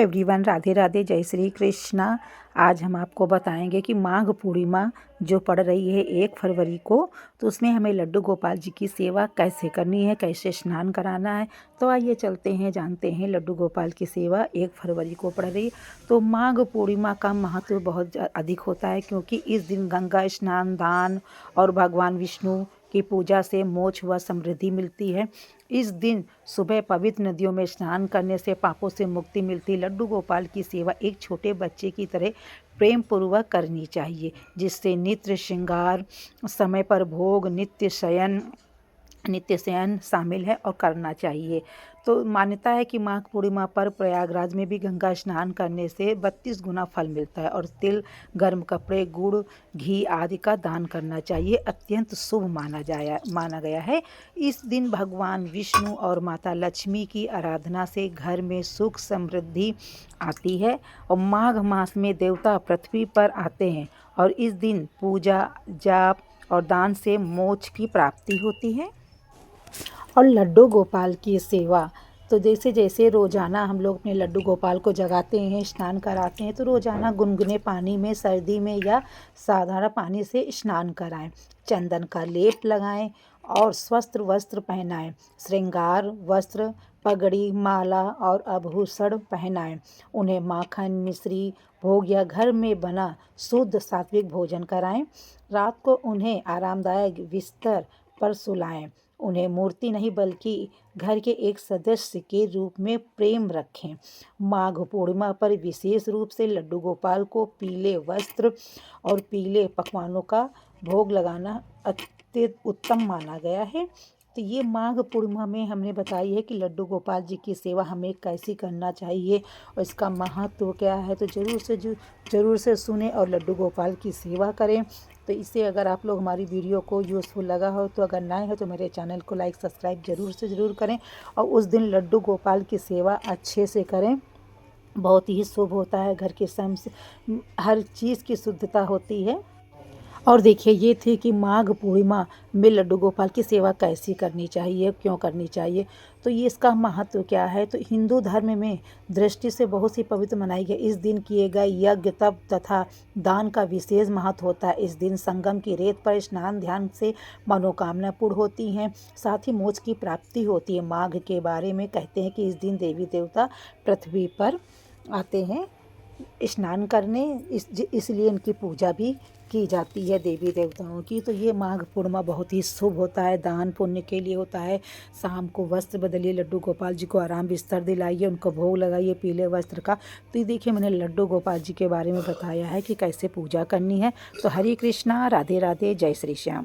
Everyone, Radhe Radhe, जय श्री कृष्णा। आज हम आपको बताएंगे कि माघ पूर्णिमा जो पड़ रही है 1 फरवरी को, तो उसमें हमें लड्डू गोपाल जी की सेवा कैसे करनी है, कैसे स्नान कराना है। तो आइए चलते हैं, जानते हैं लड्डू गोपाल की सेवा 1 फरवरी को पड़ रही है। तो माघ पूर्णिमा का महत्व बहुत अधिक होता है, क्योंकि इस दिन गंगा स्नान, दान और भगवान विष्णु की पूजा से मोक्ष व समृद्धि मिलती है। इस दिन सुबह पवित्र नदियों में स्नान करने से पापों से मुक्ति मिलती है। लड्डू गोपाल की सेवा एक छोटे बच्चे की तरह प्रेम पूर्वक करनी चाहिए, जिससे नित्य श्रृंगार, समय पर भोग, नित्य शयन शामिल है और करना चाहिए। तो मान्यता है कि माघ पूर्णिमा पर प्रयागराज में भी गंगा स्नान करने से 32 गुना फल मिलता है और तिल, गर्म कपड़े, गुड़, घी आदि का दान करना चाहिए। अत्यंत शुभ माना गया है। इस दिन भगवान विष्णु और माता लक्ष्मी की आराधना से घर में सुख समृद्धि आती है और माघ मास में देवता पृथ्वी पर आते हैं और इस दिन पूजा, जाप और दान से मोक्ष की प्राप्ति होती है। और लड्डू गोपाल की सेवा तो जैसे जैसे रोज़ाना हम लोग अपने लड्डू गोपाल को जगाते हैं, स्नान कराते हैं, तो रोज़ाना गुनगुने पानी में, सर्दी में या साधारण पानी से स्नान कराएं। चंदन का लेप लगाएं और स्वस्थ वस्त्र पहनाएं। श्रृंगार वस्त्र, पगड़ी, माला और आभूषण पहनाएं। उन्हें माखन, मिश्री, भोग या घर में बना शुद्ध सात्विक भोजन कराएं। रात को उन्हें आरामदायक बिस्तर पर सुलाएं। उन्हें मूर्ति नहीं बल्कि घर के एक सदस्य के रूप में प्रेम रखें। माघ पूर्णिमा पर विशेष रूप से लड्डू गोपाल को पीले वस्त्र और पीले पकवानों का भोग लगाना अत्यंत उत्तम माना गया है। तो ये माघ पूर्णिमा में हमने बताई है कि लड्डू गोपाल जी की सेवा हमें कैसी करना चाहिए और इसका महत्व क्या है। तो ज़रूर से सुने और लड्डू गोपाल की सेवा करें। तो इससे अगर आप लोग हमारी वीडियो को यूज़फुल लगा हो, तो अगर नए हो तो मेरे चैनल को लाइक सब्सक्राइब ज़रूर करें और उस दिन लड्डू गोपाल की सेवा अच्छे से करें। बहुत ही शुभ होता है, घर के हर चीज़ की शुद्धता होती है। और देखिए, ये थी कि माघ पूर्णिमा में लड्डू गोपाल की सेवा कैसी करनी चाहिए, क्यों करनी चाहिए। तो ये इसका महत्व क्या है। तो हिंदू धर्म में दृष्टि से बहुत सी पवित्र मनाई गई। इस दिन किए गए यज्ञ, तप तथा दान का विशेष महत्व होता है। इस दिन संगम की रेत पर स्नान ध्यान से मनोकामना पूर्ण होती हैं, साथ ही मोक्ष की प्राप्ति होती है। माघ के बारे में कहते हैं कि इस दिन देवी देवता पृथ्वी पर आते हैं स्नान करने, इसलिए इनकी पूजा भी की जाती है देवी देवताओं की। तो ये माघ पूर्णिमा बहुत ही शुभ होता है, दान पुण्य के लिए होता है। शाम को वस्त्र बदलिए, लड्डू गोपाल जी को आराम बिस्तर दिलाइए, उनको भोग लगाइए पीले वस्त्र का। तो ये देखिए, मैंने लड्डू गोपाल जी के बारे में बताया है कि कैसे पूजा करनी है। तो हरे कृष्णा, राधे राधे, जय श्री श्याम।